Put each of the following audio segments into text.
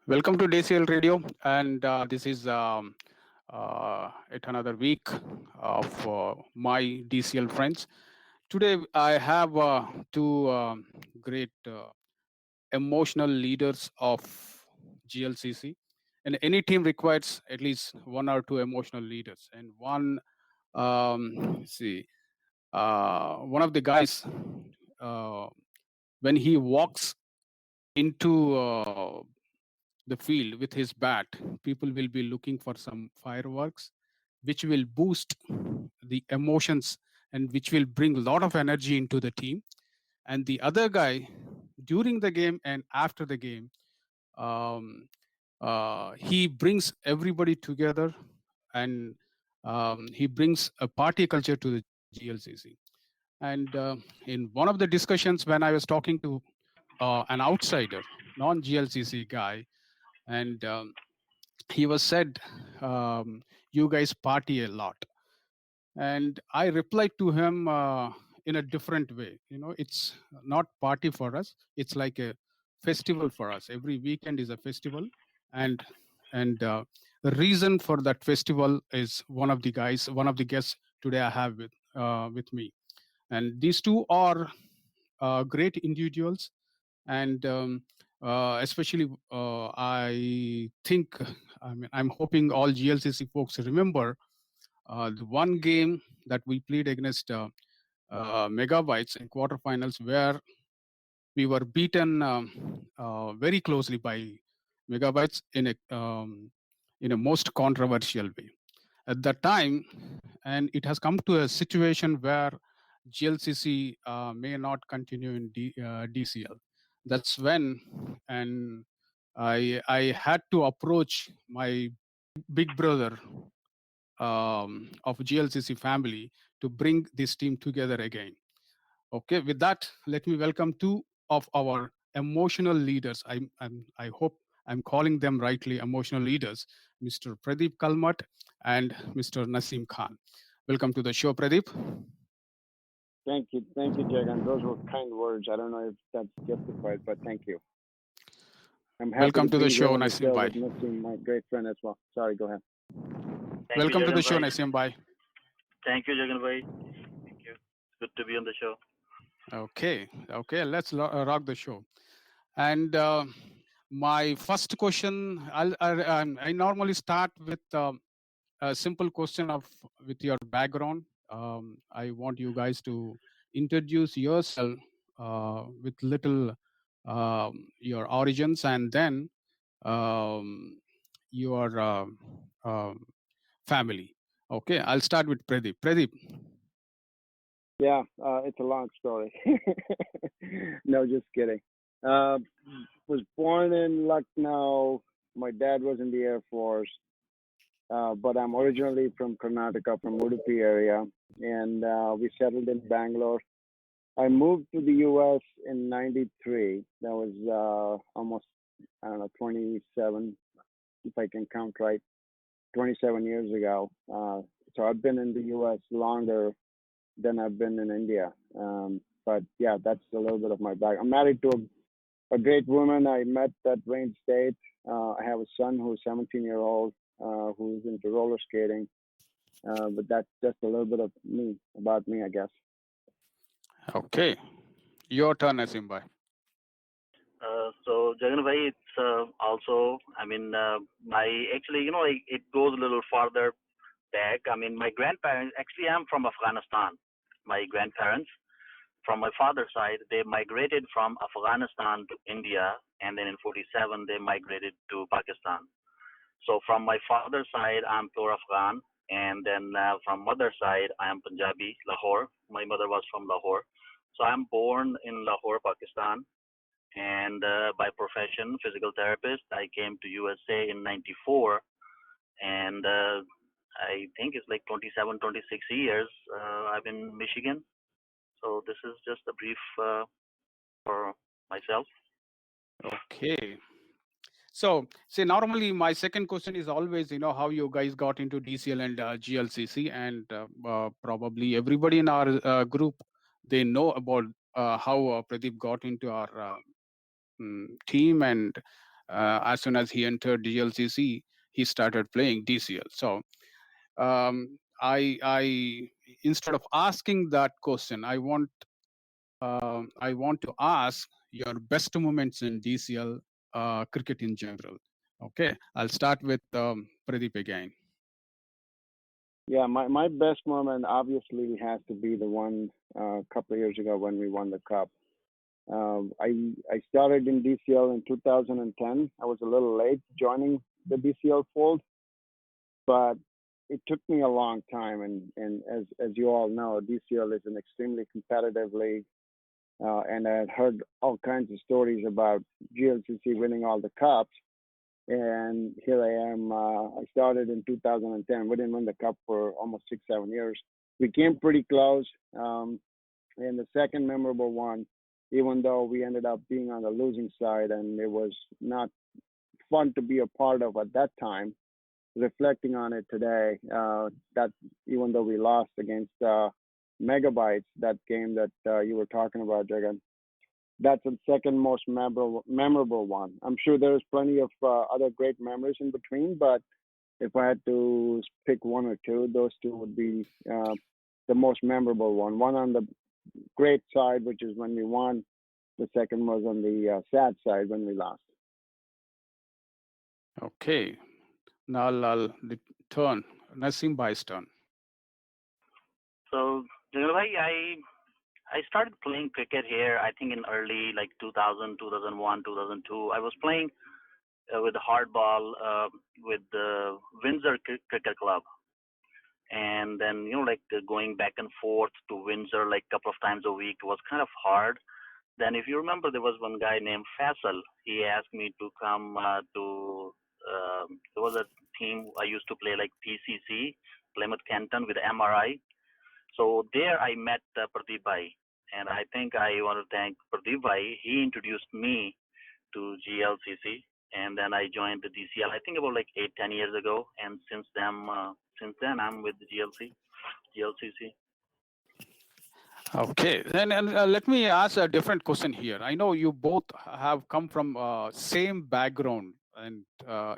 Welcome to DCL Radio, and this is yet another week of my DCL friends. Today, I have two great emotional leaders of GLCC, and any team requires at least one or two emotional leaders. And one of the guys, uh, when he walks into the field with his bat, people will be looking for some fireworks, which will boost the emotions and which will bring a lot of energy into the team. And the other guy, during the game and after the game, um, he brings everybody together and he brings a party culture to the GLCC. And in one of the discussions, when I was talking to an outsider, non GLCC guy, and he was said, you guys party a lot. And I replied to him in a different way. It's not party for us, it's like a festival for us. Every weekend is a festival. And and the reason for that festival is one of the guests today I have with me. And these two are great individuals. And especially I think, I'm hoping all GLCC folks remember the one game that we played against Megabytes in quarterfinals, where we were beaten very closely by Megabytes in a most controversial way at that time. And it has come to a situation where GLCC may not continue in DCL. That's when, and I had to approach my big brother of GLCC family to bring this team together again. Okay, with that, let me welcome two of our emotional leaders. I hope I'm calling them rightly, emotional leaders, Mr. Pradeep Kalmat and Mr. Naseem Khan. Welcome to the show, Pradeep. Thank you, Jagan. Those were kind words. I don't know if that's justified, but thank you. I'm happy Welcome to the be show, here on the Naseem show Bhai. with Naseem, my great friend as well. Sorry, go ahead. Welcome to the show, Naseem Bhai. Thank you, Jagan Bhai. Thank you. It's good to be on the show. Okay, let's rock the show. And my first question, I normally start with a simple question of with your background. I want you guys to introduce yourself with little your origins, and then um, your family. Okay, I'll start with Pradeep. Pradeep. Yeah, it's a long story. No, just kidding. Uh, was born in Lucknow. My dad was in the Air Force, but I'm originally from Karnataka, from Udupi area, and we settled in Bangalore. I moved to the U.S. in '93. That was almost, I don't know, 27, if I can count right, 27 years ago. So I've been in the U.S. longer than I've been in India. But yeah, that's a little bit of my back. I'm married to a great woman I met at Wayne State. I have a son who's 17-year-old who's into roller skating. But that's just a little bit of me, about me, I guess. Okay, your turn, Naseem Bhai. So Jagan Bhai, it's also, my actually, it goes a little farther back. I mean, my grandparents, actually, I'm from Afghanistan. My grandparents, from my father's side, they migrated from Afghanistan to India, and then in '47 they migrated to Pakistan. So from my father's side, I'm pure Afghan, and then from mother's side, I am Punjabi, Lahore. My mother was from Lahore, so I'm born in Lahore, Pakistan, and by profession, physical therapist. I came to USA in '94, and I think it's like 27, 26 years I've been in Michigan. So this is just a brief for myself. Okay. So, see, normally my second question is always, how you guys got into DCL and GLCC, and probably everybody in our group, they know about how Pradeep got into our team, and as soon as he entered GLCC, he started playing DCL. So I instead of asking that question, I want to ask your best moments in DCL cricket in general. Okay, I'll start with Pradeep again. Yeah, my best moment obviously has to be the one a couple of years ago when we won the cup. I started in DCL in 2010. I was a little late joining the DCL fold, but it took me a long time. And as you all know, DCL is an extremely competitive league, and I had heard all kinds of stories about GLCC winning all the cups. And here I am. I started in 2010. We didn't win the cup for almost 6, 7 years. We came pretty close. And the second memorable one, even though we ended up being on the losing side and it was not fun to be a part of at that time, reflecting on it today, that even though we lost against Megabytes, that game that you were talking about, Jagan, that's the second most memorable one. I'm sure there's plenty of other great memories in between, but if I had to pick one or two, those two would be the most memorable one. One on the great side, which is when we won. The second was on the sad side when we lost. Okay, now I'll turn Naseem Bhai's turn. So, I started playing cricket here, I think in early like 2000, 2001, 2002. I was playing with hardball with the Windsor Cricket Club. And then, going back and forth to Windsor like a couple of times a week was kind of hard. Then, if you remember, there was one guy named Faisal. He asked me to come there was a team I used to play like PCC, Plymouth Canton with MRI. So there I met Pradeep Bhai. And I think I want to thank Pradeep Bhai. He introduced me to GLCC. And then I joined the DCL, I think about like 8, 10 years ago. And since then I'm with the GLCC. Okay, and let me ask a different question here. I know you both have come from same background and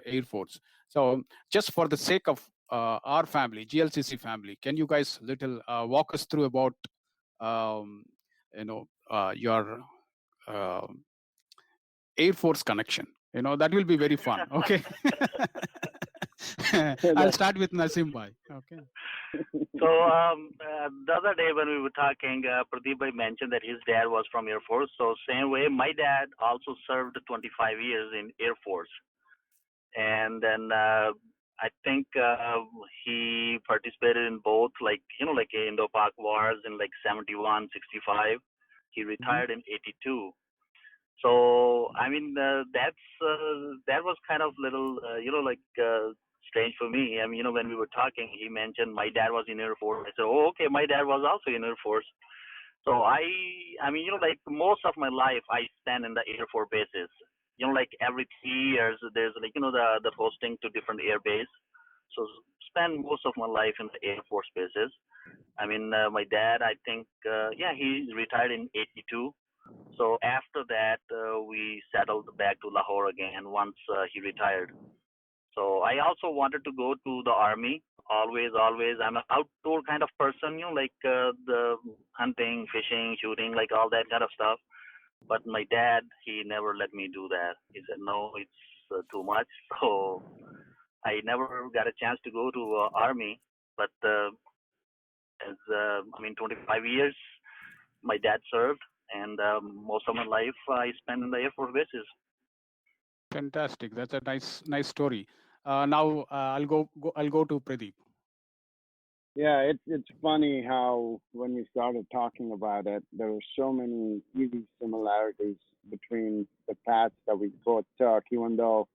Air Force. So just for the sake of our family, GLCC family, can you guys little walk us through about your uh, Air Force connection? That will be very fun. Okay. I'll start with Naseem Bhai. Okay. So the other day when we were talking, Pradeep Bhai mentioned that his dad was from Air Force. So same way, my dad also served 25 years in Air Force. And then I think he participated in both, like Indo-Pak wars in like 71, 65. He retired in 82. So I mean that was kind of little strange for me. I mean when we were talking, he mentioned my dad was in Air Force. I said, oh okay, my dad was also in Air Force. So I mean like most of my life I spent in the Air Force bases. Like every 3 years there's like the posting to different air base. So spend most of my life in the Air Force bases. I mean my dad I think he retired in 82. So after that, we settled back to Lahore again once he retired. So I also wanted to go to the army. Always. I'm an outdoor kind of person, like the hunting, fishing, shooting, like all that kind of stuff. But my dad, he never let me do that. He said, no, it's too much. So I never got a chance to go to army. But as 25 years, my dad served, and most of my life I spent in the Air Force bases. Fantastic. That's a nice story. Now I'll go to Pradeep. Yeah, it's funny how when we started talking about it, there were so many easy similarities between the paths that we both took, even though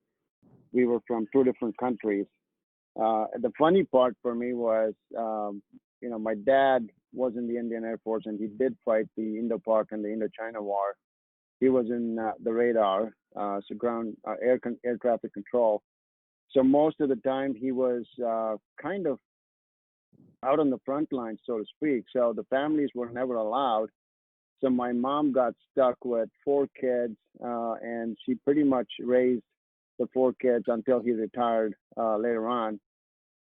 we were from two different countries. The funny part for me was, my dad was in the Indian Air Force and he did fight the Indo-Pak and the Indochina War. He was in the radar, so ground air traffic control. So most of the time he was kind of out on the front line, so to speak. So the families were never allowed. So my mom got stuck with 4 kids, and she pretty much raised the 4 kids until he retired later on.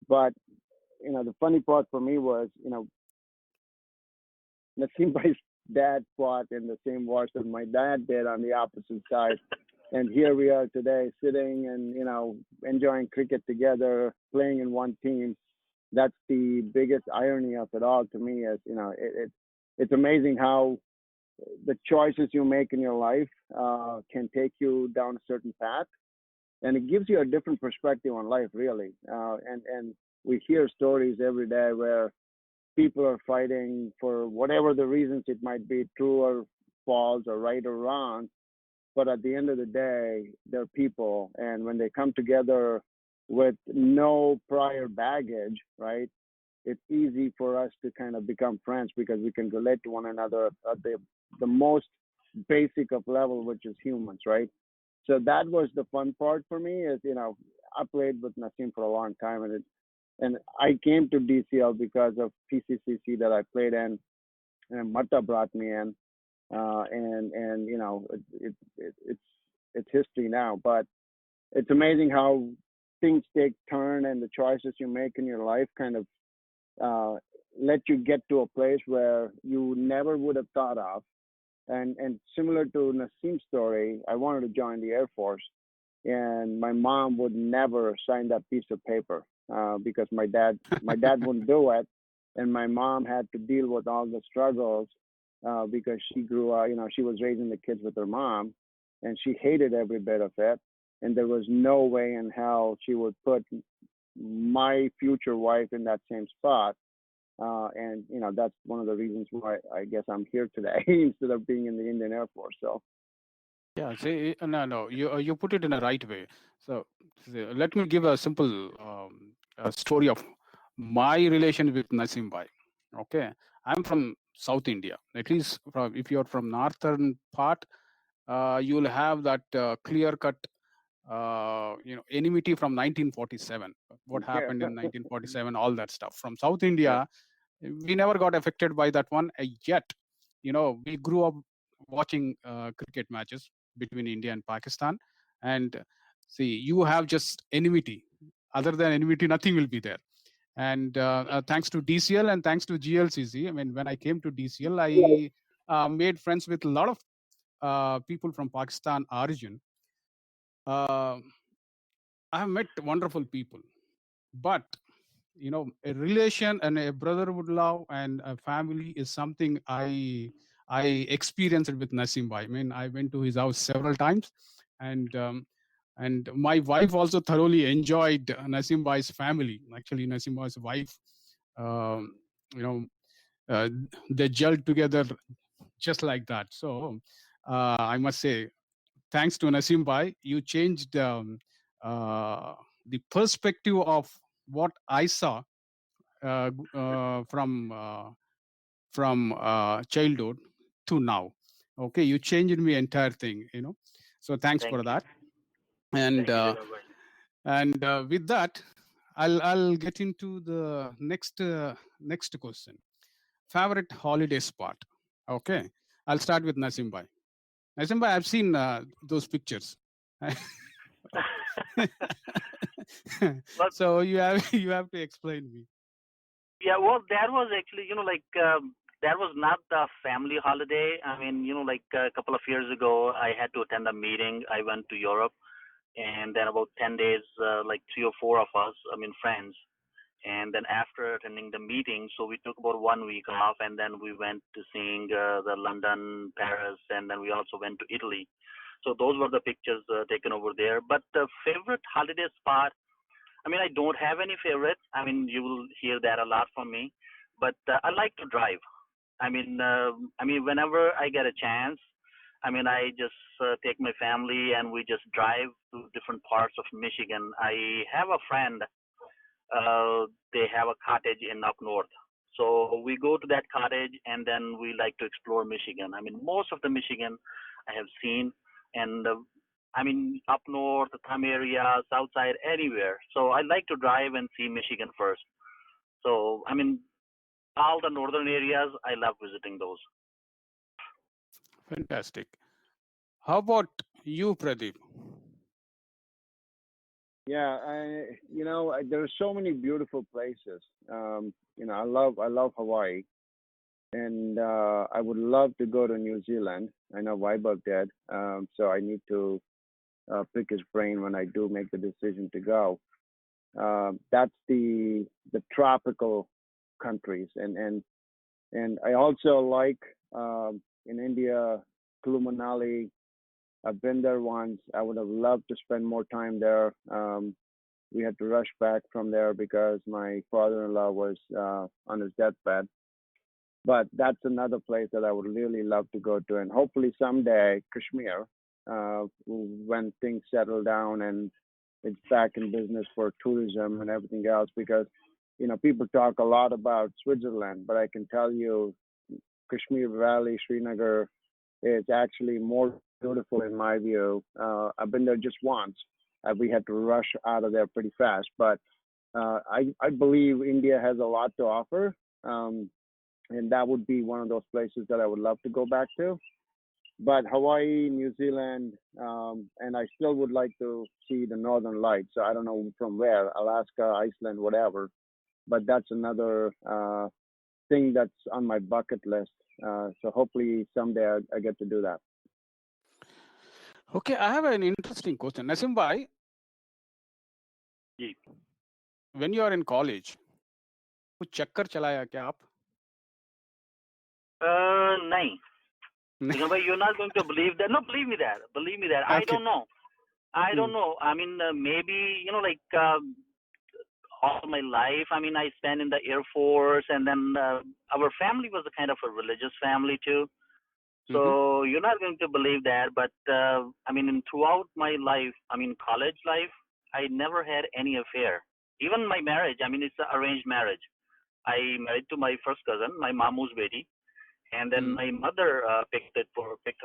But the funny part for me was, Naseem Bhai's dad fought in the same wars that my dad did on the opposite side. And here we are today sitting and, enjoying cricket together, playing in one team. That's the biggest irony of it all to me is, it's amazing how the choices you make in your life can take you down a certain path. And it gives you a different perspective on life, really. And we hear stories every day where people are fighting for whatever the reasons it might be, true or false or right or wrong. But at the end of the day, they're people. And when they come together with no prior baggage, right, it's easy for us to kind of become friends because we can relate to one another at the most basic of level, which is humans, right? So that was the fun part for me is, I played with Naseem for a long time and I came to DCL because of PCCC that I played in, and Matta brought me in, and it's history now. But it's amazing how things take turn and the choices you make in your life kind of let you get to a place where you never would have thought of. And similar to Naseem's story, I wanted to join the Air Force, and my mom would never sign that piece of paper because my dad wouldn't do it, and my mom had to deal with all the struggles because she grew up, she was raising the kids with her mom, and she hated every bit of it, and there was no way in hell she would put my future wife in that same spot. And that's one of the reasons why I guess I'm here today instead of being in the Indian Air Force. So Yeah, see, no, you put it in a right way. So let me give a simple story of my relation with Naseem Bhai. Okay, I'm from South India. At least if you're from northern part, you'll have that clear cut, enmity from 1947. What yeah, happened in 1947, all that stuff. From South India, we never got affected by that one. Yet, we grew up watching cricket matches between India and Pakistan, and see, you have just enmity. Other than enmity, nothing will be there. And thanks to DCL and thanks to GLCC, I mean, when I came to DCL, I made friends with a lot of people from Pakistan origin. Uh, I have met wonderful people, but a relation and a brotherhood love and a family is something I experienced with Naseem Bhai. I mean, I went to his house several times, and my wife also thoroughly enjoyed Naseem Bhai's family. Actually, Naseem Bhai's wife, um, you know uh, they gelled together just like that. So I must say, thanks to Naseem Bhai, you changed the perspective of what I saw from childhood to now. Okay, you changed me entire thing. So thanks Thank for you. that. And Thank you, Dilawar. with that, I'll get into the next question. Favorite holiday spot. Okay, I'll start with Naseem Bhai. Naseem Bhai, I've seen those pictures. Well, So you have to explain me. yeah, well, that was actually, that was not the family holiday. I mean, like a couple of years ago, I had to attend a meeting. I went to Europe, and then about 10 days, like three or four of us, I mean, friends. And then after attending the meeting, so we took about 1 week off, and then we went to seeing the London, Paris, and then we also went to Italy. So those were the pictures taken over there. But the favorite holiday spot, I mean, I don't have any favorite. I mean, you will hear that a lot from me. But I like to drive. I mean, whenever I get a chance, I mean, I just take my family and we just drive to different parts of Michigan. I have a friend. They have a cottage in up north. So we go to that cottage and then we like to explore Michigan. I mean, most of the Michigan I have seen, and I mean, up north, the Thumb area, south side, anywhere. So I like to drive and see Michigan first. So, I mean, all the northern areas, I love visiting those. Fantastic. How about you, Pradeep? Yeah, there are so many beautiful places. I love Hawaii, and I would love to go to New Zealand. I know Vibe did, so I need to pick his brain when I do make the decision to go. That's the tropical countries, and I also like in India, Kulu Manali. I've been there once. I would have loved to spend more time there. We had to rush back from there because my father-in-law was on his deathbed. But that's another place that I would really love to go to, and hopefully someday Kashmir, when things settle down and it's back in business for tourism and everything else. Because people talk a lot about Switzerland, but I can tell you, Kashmir Valley, Srinagar, is actually more beautiful in my view. I've been there just once. We had to rush out of there pretty fast, but I believe India has a lot to offer. And that would be one of those places that I would love to go back to. But Hawaii, New Zealand, and I still would like to see the Northern Lights. So I don't know from where, Alaska, Iceland, whatever. But that's another thing that's on my bucket list. So hopefully someday I get to do that. Okay, I have an interesting question. Nasim bhai, ji when you are in college, कुछ चक्कर चलाया क्या आप? नहीं Bhai, you're not going to believe that. No, believe me that. Believe me that. I Okay. don't know. I Hmm. don't know. I mean, maybe, like all my life, I mean, I spent in the Air Force, and then our family was a kind of a religious family too. So Mhm. you're not going to believe that. But I mean, throughout my life, I mean, college life, I never had any affair. Even my marriage, I mean, it's an arranged marriage. I married to my first cousin, my mamu's baby, and then Hmm. my mother picked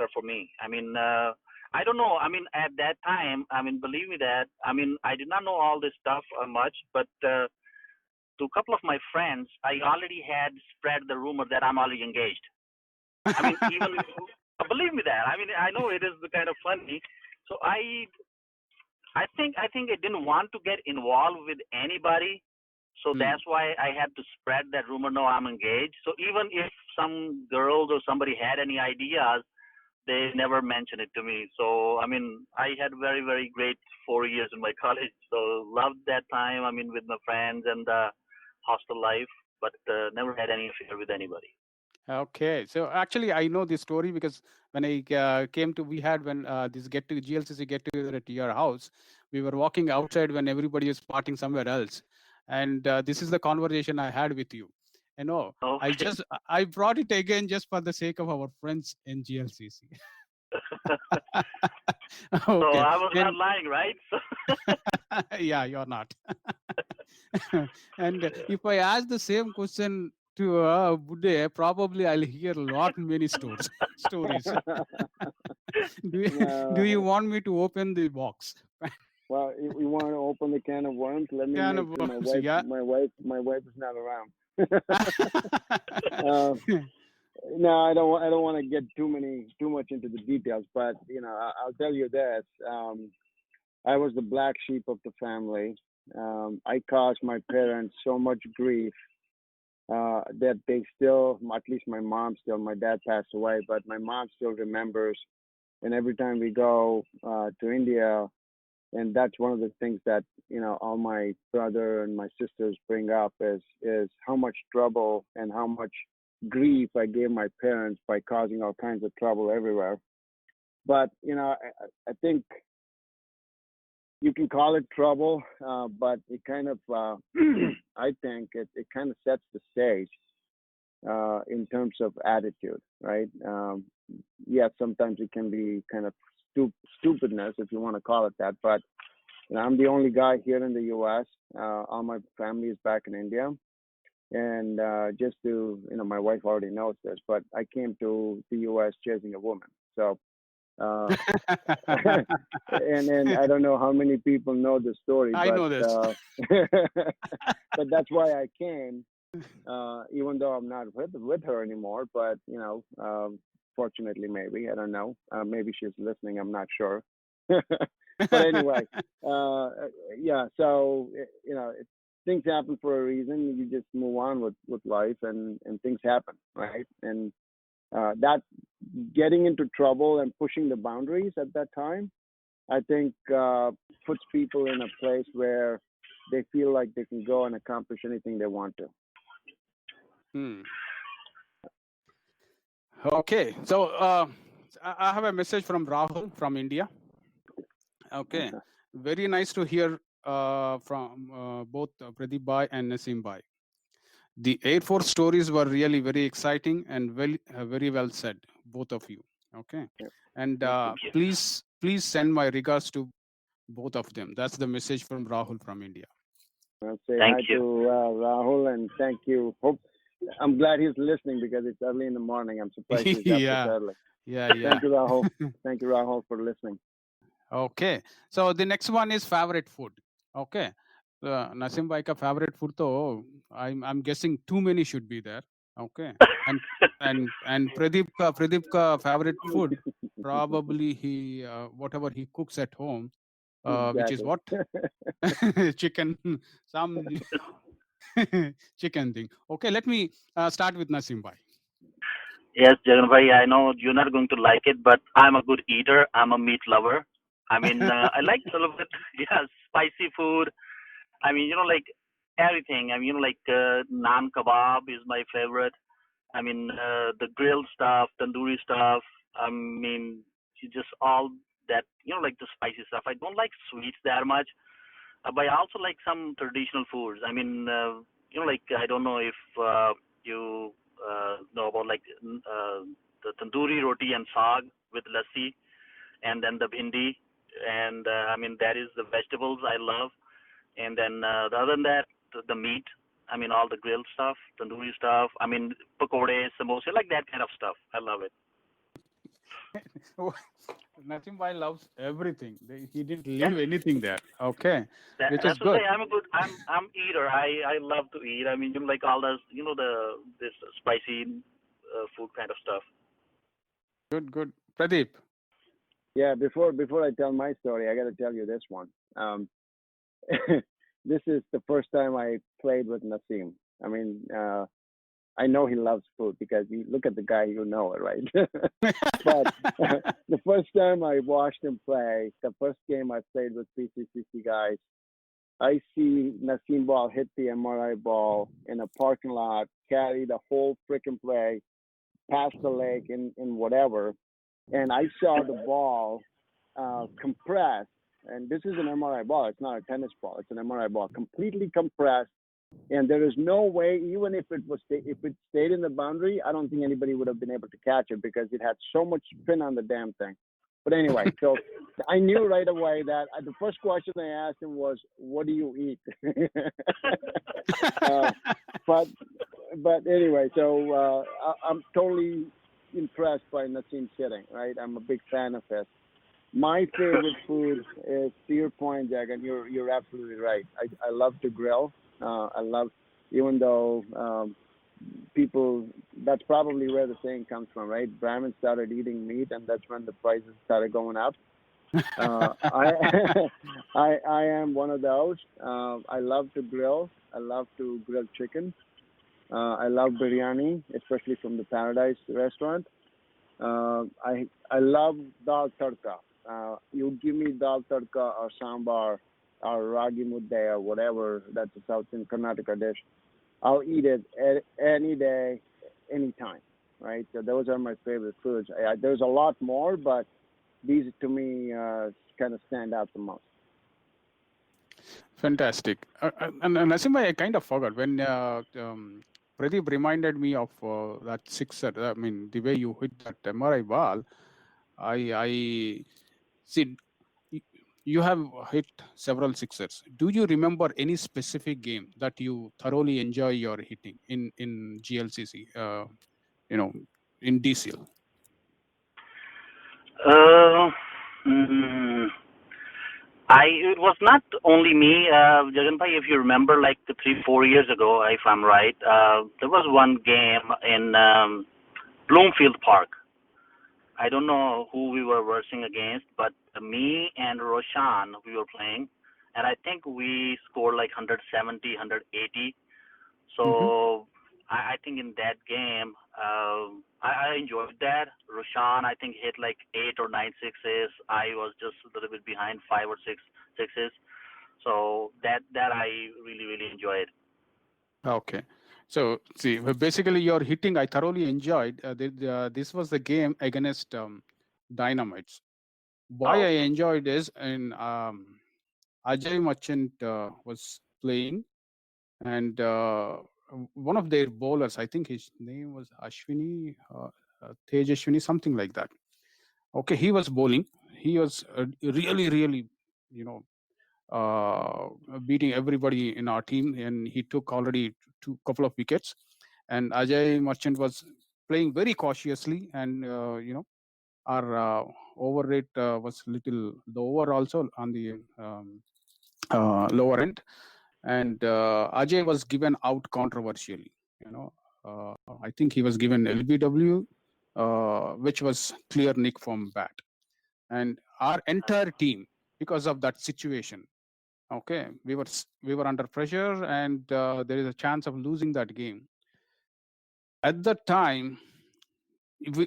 her for me. I mean, I don't know. I mean, at that time, I mean, believe me that. I mean, I did not know all this stuff much, but to a couple of my friends, I already had spread the rumor that I'm already engaged. I mean, even believe me that. I mean, I know it is kind of funny. So I think I didn't want to get involved with anybody. So Hmm. that's why I had to spread that rumor. No, I'm engaged. So even if some girls or somebody had any ideas, they never mentioned it to me. So I mean, I had very very great 4 years in my college. So loved that time. I mean, with my friends and the hostel life, but never had any affair with anybody. Okay, so actually, I know this story because when I came to, we had when this get to GLCC get together at your house, we were walking outside when everybody was partying somewhere else, and this is the conversation I had with you. You know, Okay. I brought it again just for the sake of our friends in GLCC. So Okay, I was not and lying, right? So yeah, you're not. And if I ask the same question to Bude, probably I'll hear a lot many stories. Stories. do you, do you No, want me to open the box? well, you want to open the can of worms? Let me Can make of sure my worms, wife, yeah. my wife is not around. uh, no, I don't want to get too much into the details, but I'll tell you this. I was the black sheep of the family. I caused my parents so much grief that they still, at least my mom still, my dad passed away, but my mom still remembers. And every time we go to India, and that's one of the things that all my brother and my sisters bring up is how much trouble and how much grief I gave my parents by causing all kinds of trouble everywhere. But I think you can call it trouble, but it kind of I think it kind of sets the stage in terms of attitude, right? Yeah, sometimes it can be kind of stupidness, if you want to call it that. But I'm the only guy here in the U.S. All my family is back in India, and just to my wife already knows this, but I came to the U.S. chasing a woman. So, uh, and I don't know how many people know the story, I but know this. but that's why I came, even though I'm not with her anymore. But fortunately, maybe I don't know. Maybe she's listening. I'm not sure. But anyway, yeah. So things happen for a reason. You just move on with life, and things happen, right? And that getting into trouble and pushing the boundaries at that time, I think, puts people in a place where they feel like they can go and accomplish anything they want to. Hmm. Okay, so I have a message from Rahul from India. Okay, very nice to hear from both Pradeep Bhai and Naseem Bhai. The Air Force stories were really very exciting and very well said, both of you. Okay, Yep. and Thank you. please send my regards to both of them. That's the message from Rahul from India. I'll say Thank hi you. to Rahul, and thank you. Hope I'm glad he's listening because it's early in the morning. I'm surprised he's up this Yeah, early. yeah, Thank yeah. you, Rahul. Thank you, Rahul, for listening. Okay, so the next one is favorite food. Okay, Nasim bhai ka favorite food to I'm guessing too many should be there. Okay, and Pradeep ka favorite food probably he whatever he cooks at home, which is Exactly. what chicken, some chicken thing. Okay, let me start with Nasim bhai. Yes, Jagan bhai, I know you're not going to like it, but I'm a good eater. I'm a meat lover. I mean, I like a little bit, yeah, spicy food. I mean, like everything. I mean, like naan kebab is my favorite. I mean, the grilled stuff, tandoori stuff. I mean, just all that, like the spicy stuff. I don't like sweets that much, but I also like some traditional foods. I mean, like I don't know if you know about like the tandoori roti and saag with lassi, and then the bhindi, and I mean that is the vegetables I love, and then other than that, the meat. I mean all the grilled stuff, tandoori stuff. I mean pakode, samosa, like that kind of stuff. I love it. Nasim bhai loves everything. He didn't Yeah, leave anything there. Okay, which is that's to say good. I'm a good I'm eater. I love to eat. I mean like all this the this spicy food kind of stuff. Good, good. Pradeep. Yeah. Before I tell my story, I got to tell you this one. This is the first time I played with Naseem. I mean, I know he loves food because you look at the guy, you know it, right? But the first time I watched him play, the first game I played with PCCC guys, I see Naseem Ball hit the MRI ball in a parking lot, carry the whole freaking play past the lake in whatever, and I saw the ball compressed. And this is an MRI ball. It's not a tennis ball. It's an MRI ball, completely compressed. And there is no way, even if it stayed in the boundary, I don't think anybody would have been able to catch it because it had so much spin on the damn thing. But anyway, so I knew right away that the first question I asked him was, "What do you eat?" uh, but anyway, so I'm totally impressed by Naseem's hitting. Right, I'm a big fan of his. My favorite food is, to your point, Jack, and you're absolutely right. I love to grill. I love, even though people, that's probably where the saying comes from, right? Brahmins started eating meat, and that's when the prices started going up. I I am one of those. I love to grill. I love to grill chicken. I love biryani, especially from the Paradise restaurant. I love dal tadka. You give me dal tadka or sambar or ragi mudde or whatever, that's a South in Karnataka dish. I'll eat it any day, anytime. Right. So those are my favorite foods. There's a lot more, but these to me kind of stand out the most. Fantastic. And Nasim bhai, I kind of forgot when Pradeep reminded me of that sixer. I mean, the way you hit that MRI ball. I see. You have hit several sixers. Do you remember any specific game that you thoroughly enjoy your hitting in GLCC? You know, in DCL. Uh, mm, it was not only me, Jagan bhai. If you remember, like 3-4 years ago, if I'm right, there was one game in Bloomfield Park. I don't know who we were versing against, but me and Roshan, we were playing, and I think we scored like 170, 180. Hmm. So I think in that game, I enjoyed that. Roshan, I think, hit like 8 or 9 sixes. I was just a little bit behind 5 or 6 sixes. So that I really enjoyed. Okay. So, see, basically, your hitting, I thoroughly enjoyed. This was the game against Dynamites. Why I Okay. enjoyed is in Ajay Merchant was playing, and one of their bowlers, I think his name was Ashwini, Tejashwini, something like that. Okay, he was bowling. He was really, you know, beating everybody in our team, and he took already couple of wickets. And Ajay Merchant was playing very cautiously, and our over rate was little the over also on the lower end, and Ajay was given out controversially. You know, I think he was given LBW, which was clear nick from bat, and our entire team, because of that situation. Okay, we were under pressure, and there is a chance of losing that game. At that time,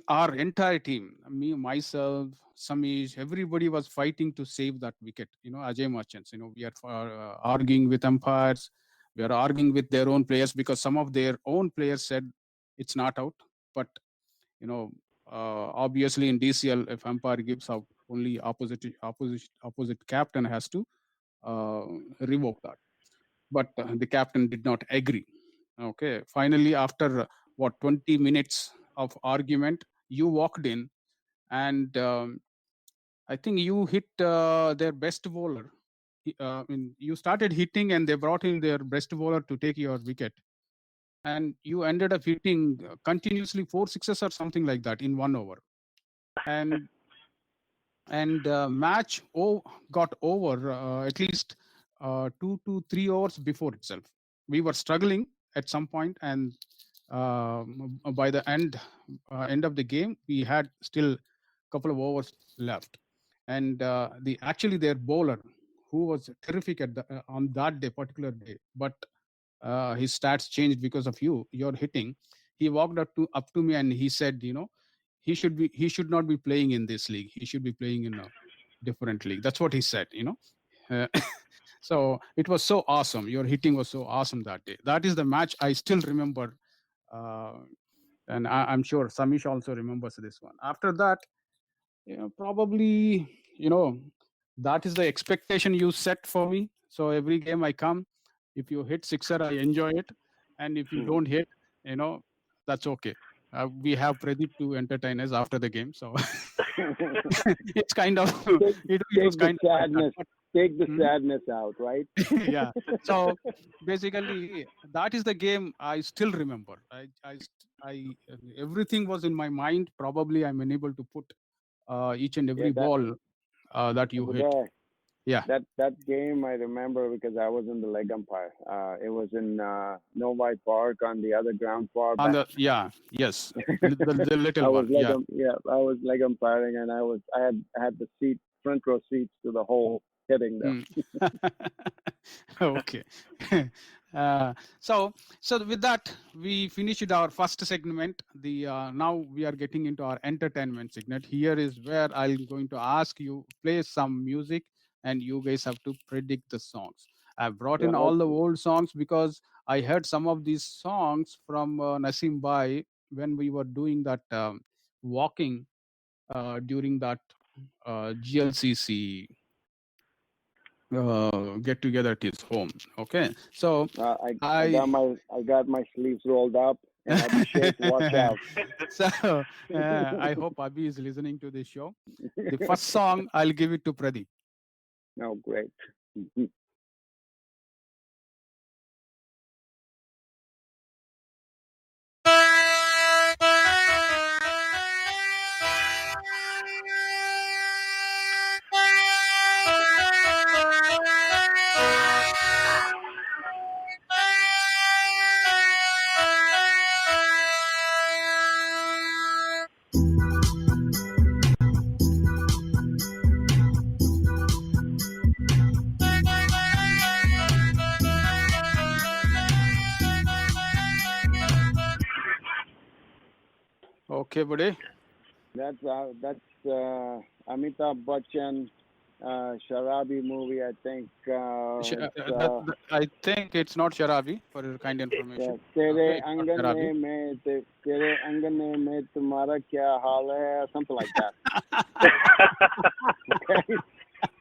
our entire team, me, myself, Samish, everybody was fighting to save that wicket. Ajay Merchants. We are arguing with umpires. We are arguing with their own players because some of their own players said it's not out. But obviously in DCL, if umpire gives out, only opposite captain has to uh, revoke that. But the captain did not agree. Okay, finally, after 20 minutes of argument, you walked in, and I think you hit their best bowler. You started hitting, and they brought in their best bowler to take your wicket, and you ended up hitting continuously 4 sixes or something like that in 1 over. And match got over at least 2 to 3 hours before itself. We were struggling at some point, and by the end of the game, we had still a couple of overs left. And actually their bowler, who was terrific on that day, particular day, but his stats changed because of your hitting. He walked up to me, and he said, he should not be playing in this league. He should be playing in a different league. That's what he said. Uh, so it was so awesome. Your hitting was so awesome that day. That is the match I still remember, uh, and I'm sure Samish also remembers this one. After that, probably, that is the expectation you set for me. So every game I come, if you hit sixer, I enjoy it, and if you don't hit, that's okay. We have Pradeep to entertain us after the game, so it's kind of take it was take the kind of like that. sadness, take the Mhm. sadness out, right? Yeah. So basically, that is the game I still remember. Everything was in my mind. Probably I'm unable to put each and Yeah, every ball that you hit. there. Yeah. That game I remember because I was in the leg umpire. It was in Novi Park on the other ground far On back. the yes, the I little was one. Yeah. I was leg umpiring, and I had the front row seats to the whole hitting there. Mm. Okay. So with that, we finished our first segment. The Now we are getting into our entertainment segment. Here is where I'm going to ask you play some music, and you guys have to predict the songs. I've brought in Right. all the old songs because I heard some of these songs from Naseem Bhai when we were doing that walking during that GLCC get together at his home. Okay, so I I got my sleeves rolled up, and Abhishek, watch out. so I hope Abhi is listening to this show. The first song I'll give it to Pradeep. Oh, great. Okay, buddy. That's Amitabh Bachchan Sharabi movie. I think I think it's not Sharabi, for your kind yeah, information. तेरे Okay, it's not Sharabi. तेरे अंगने में तुम्हारा क्या हाल है, something like that. Okay.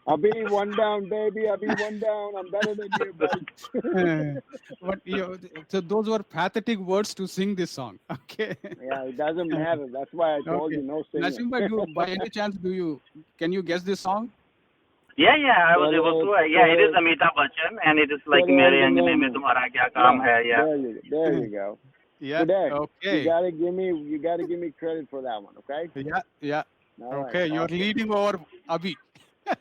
Abhi, one down, baby. Abhi, one down. I'm better than you, buddy. But so those were pathetic words to sing this song. Okay. Yeah, it doesn't matter. That's why I told Okay. you no singing. Naseem bhai, by any chance, can you guess this song? Yeah, I was able to. Yeah, it is Amitabh Bachchan, and it is like Mere Angane Mein Tumhara Kya Kaam Hai. Yeah. There you go. Yeah. Today, Okay. you gotta give me credit for that one, okay? Yeah. All Okay, right, you're awesome. leading over Abhi.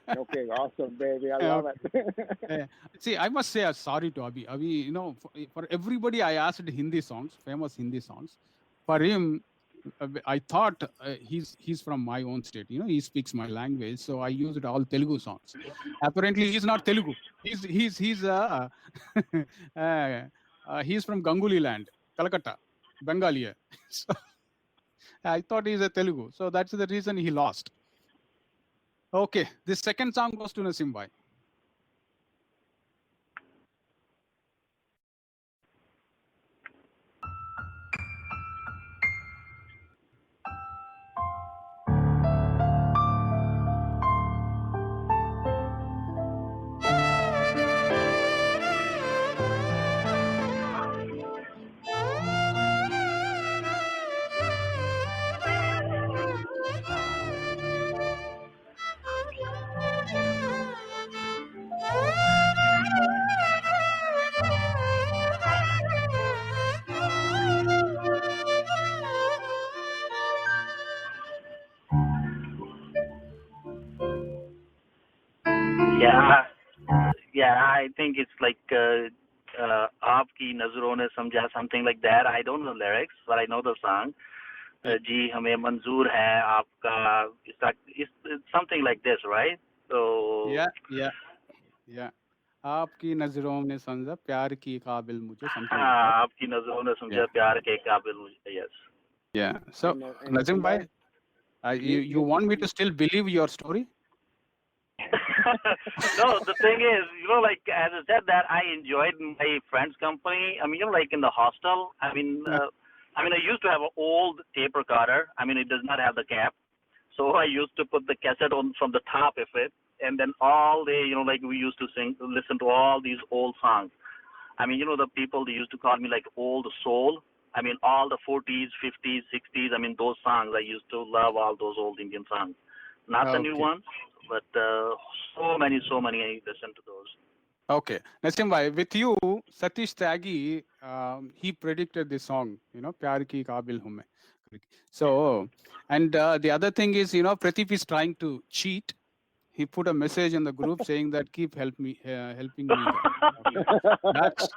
Okay, awesome, baby. I love it. See, I must say sorry to Abhi. Abhi, for everybody I asked Hindi songs, famous Hindi songs. For him, I thought he's from my own state. He speaks my language, so I used all Telugu songs. Apparently, he's not Telugu. He's he's from Ganguli land, Calcutta, Bengali. So I thought he's a Telugu, so that's the reason he lost. Okay, this second song goes to Naseem bhai. Yeah, I think it's like Aapki Nazaron ne samjha, something like that. I don't know lyrics, but I know the song. Ji hame manzoor hai aapka. It's something like this, right? So Yeah. आपकी नजरों ने समझा प्यार की काबिल मुझे, something like that. हाँ, आपकी नजरों ने समझा प्यार के काबिल मुझे. Yes. Yeah. So Naseem bhai, you want me to still believe your story? No, the thing is, like as I said that I enjoyed my friend's company. I mean, like in the hostel. I mean, I used to have an old tape recorder. I mean, it does not have the cap, so I used to put the cassette on from the top of it, and then all day, like we used to listen to all these old songs. I mean, the people, they used to call me like old soul. I mean, all the 40s, 50s, 60s. I mean, those songs. I used to love all those old Indian songs. Not the new ones, but so many I listen to those. Okay. Naseem bhai, with you, Satish Tyagi, he predicted this song, Pyar Ki Kabil Hu Main. So, and the other thing is, Pradeep is trying to cheat. He put a message in the group saying that keep helping me. That's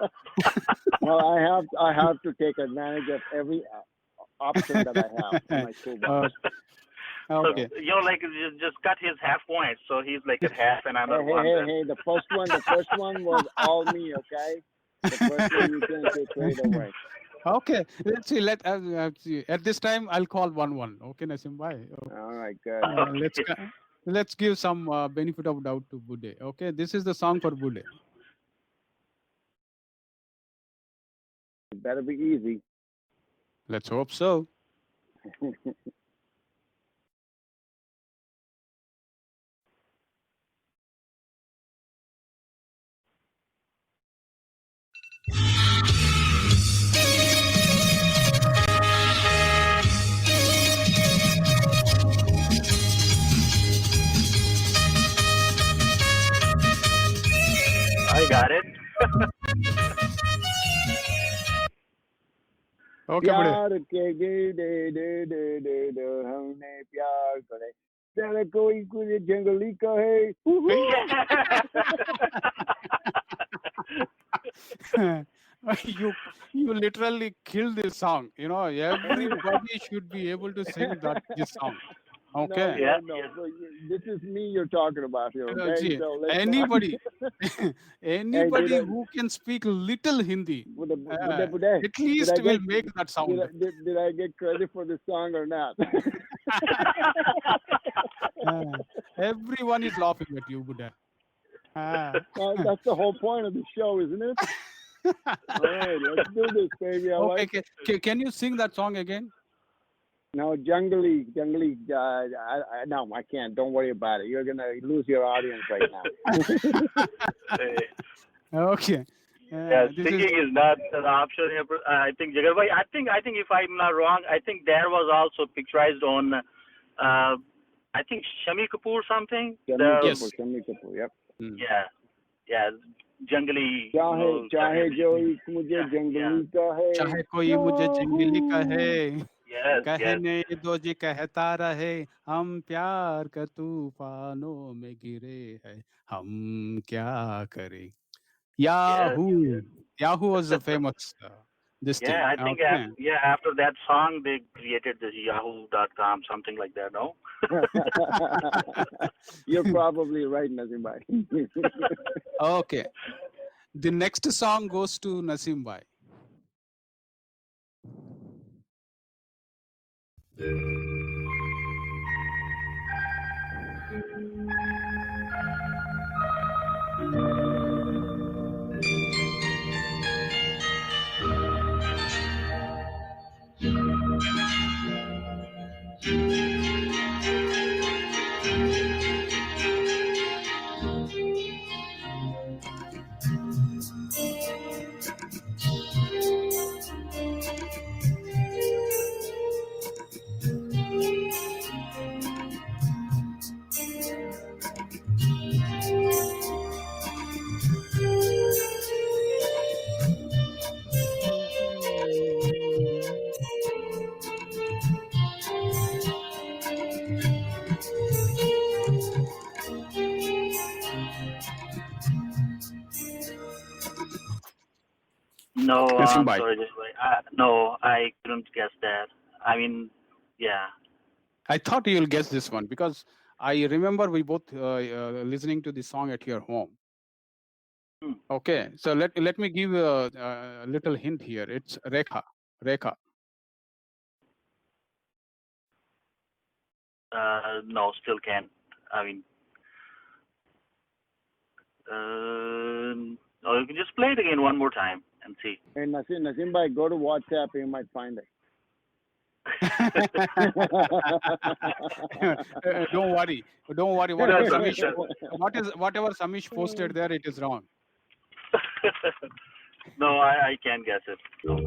Well, I have to take advantage of every option that I have in my toolbox. Okay. So, like just cut his half point, so he's like at half and I'm at one. Hey! The first one was all me. Okay, the first one you can take right away. Okay, let's see. Let's see. At this time, I'll call 1-1. Okay, Naseem bhai. Okay. All right, good. Let's give some benefit of doubt to Bude. Okay, this is the song for Bude. It better be easy. Let's hope so. I got it. Okay, प्यार के दे हमने प्यार करे तेरे कोई कुछ जंगली कहे. You literally killed this song. Everybody should be able to sing this song. No, Okay. Yeah, no, no. So this is me you're talking about here, okay? See, So let's not. anybody, Hey, anybody who can speak little Hindi, Bude, bude, at did I least will get make that sound. did I get credit for the song or not? Uh, Everyone is laughing at you, Buddha. That's the whole point of the show, isn't it? All right, let's do this, baby. I Okay, like it. can you sing that song again? No, jungly. No, I can't. Don't worry about it. You're gonna lose your audience right now. Okay. yeah. This is Singing is not an option here. I think Jagar bhai. I think if I'm not wrong, I think there was also picturized on. I think Shami Kapoor something. yes. Shami Kapoor. Yep. Yeah, yeah. Jungly. चाहे जो एक मुझे जंगली का है चाहे कोई मुझे जंगली कहे, Yes, yes. कहने दो जी कहता रहे, हम प्यार का तूफानों में गिरे हैं, हम क्या करें. Yahoo. Yahoo was a famous this thing. Yeah, I think Okay. after that song they created this Yahoo.com, something like that. No. You're probably right, Naseem bhai. Okay. The next song goes to Naseem bhai. No, Naseem I'm bhai. sorry, this way. No, I couldn't guess that. I mean, yeah. I thought you'll guess this one because I remember we both listening to the song at your home. Hmm. Okay, so let me give you a little hint here. It's Rekha. Rekha. No, still can't. I mean, no, you can just play it again one more time and see. Hey, Naseem bhai, go to WhatsApp. You might find it. Don't worry. Don't worry. Whatever Samish, whatever Samish posted there, it is wrong. No, I can't guess it. No.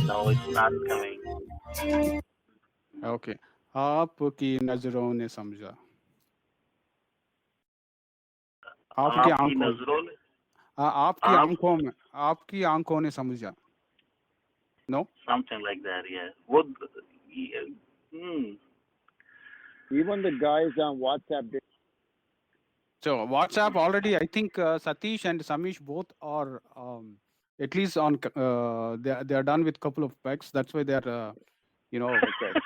No, it's not coming. Okay. आपकी नजरों ने समझा. आपकी आपकी आंखों नजरों ने आपकी आंखों ने समझा. No? something like that. Yeah. What? Yeah. Even the guys on WhatsApp did. So WhatsApp already, I think Satish and Samish both are at least on. They are done with couple of packs. That's why they are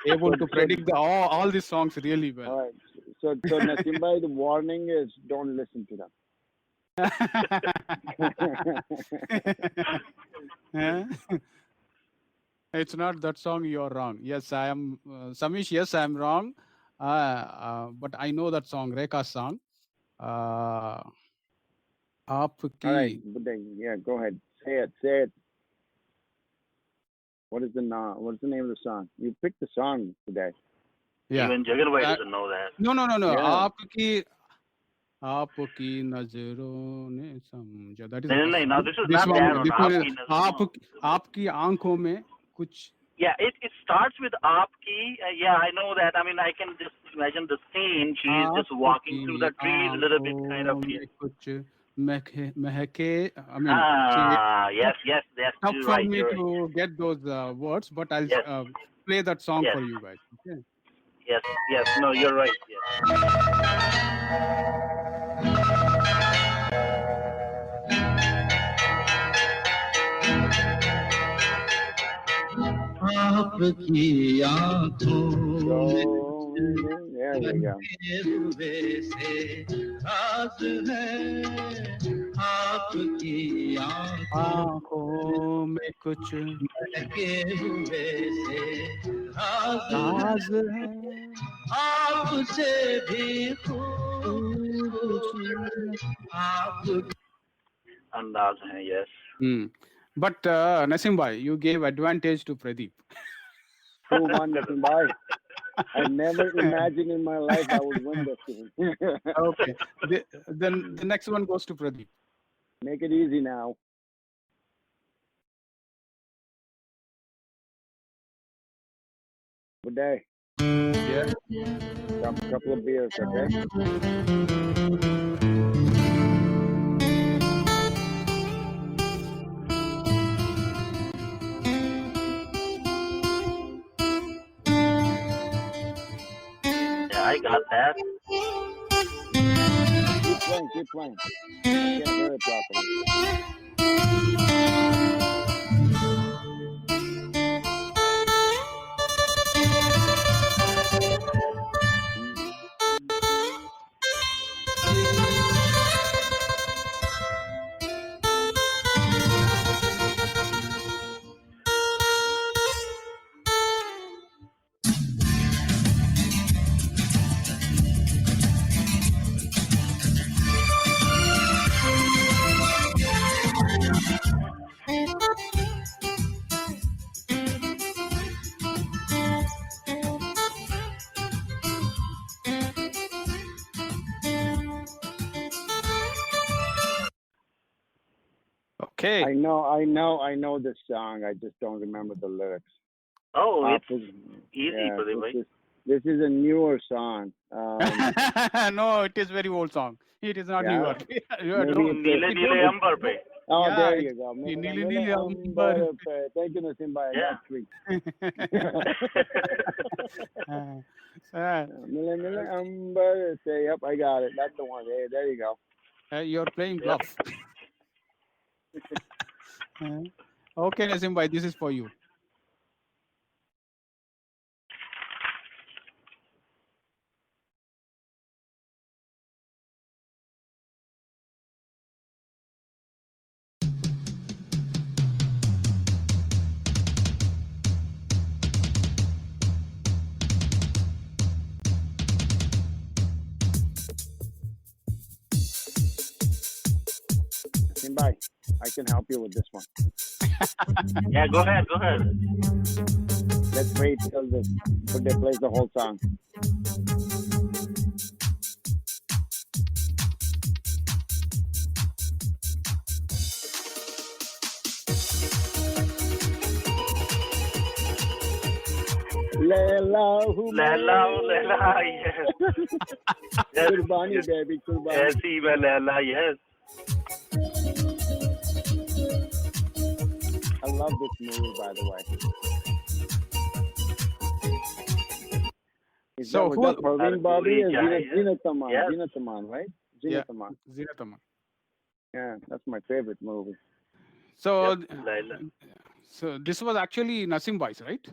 able to predict all these songs really well. All right. So Naseem bhai, the warning is don't listen to them. It's not that song. You're wrong. Yes, I am. Samish, yes, I am wrong. But I know that song, Rekha's song. आपकी All right, yeah, go ahead. Say it. Say it. What is the name of the song? You picked the song today. yeah Even Jaganbhai uh, doesn't know that. no Yeah. आपकी नजरों ने समझा, that is No, the no, first no. song. Now this is This not one, that one. this one is Aapki Nazar. No. आपकी आंखों में कुछ. Yeah, it starts with Aapki. Yeah, I know that. I mean, I can just imagine the scene. She's just walking through आपकी the trees, a little bit kind of. आंखों में कुछ महके, I mean, Yes, tough, yes, yes. tough You're for right. me You're right. to get those words, but I'll Yes, play that song yes, for you guys. Okay. yes, yes. No, you're right. Yes. आपकी आंखों Go. There we go. हुए से राज है आपकी आंखों में कुछ के हुए से राज राज है, आपसे भी खूबसूरत. आप Andaz hai. Yes. But Naseem bhai, you gave advantage to Pradeep. Who won this one, bye? I never imagined in my life I would win this game. Okay. Then the next one goes to Pradeep. Make it easy now. Good day. Yeah. Couple of beers, okay? Yeah, I got that. Keep playing, keep playing. I can't hear it properly. Okay. I know this song. I just don't remember the lyrics. Oh, it's easy, Yeah, Pradeep bhai. this is a newer song. No, it is very old song. It is not Yeah. new. You are Maybe don't- it's Neele Neele Ambar pe. Oh, Yeah, there it's you go. Neele Mila, Neele Mila, Ambar Ambar, thank you, Naseem bhai. I Yeah. got three. Uh, Mila, Mila, Ambar. Say, yep, I got it. That's the one. Hey, there you go. you're playing Yep. bluff. Okay, Naseem bhai, this is for you. Naseem bhai, I can help you with this one. Yeah, go ahead, go ahead. Let's wait till they plays the whole song. Leila, Laila, oh Laila, yes. Yes, Kurbani, yes. baby, Kurbani. Aisi mein Laila, yes. I love this movie, by the way. So was who- that Parveen Bobby and Yes. Zina Taman? Yes. Zina Taman, right? Zina Yeah. Taman. Zina Taman. Yeah, that's my favorite movie. So, Yep, Laila. so this was actually Naseem bhai's, right?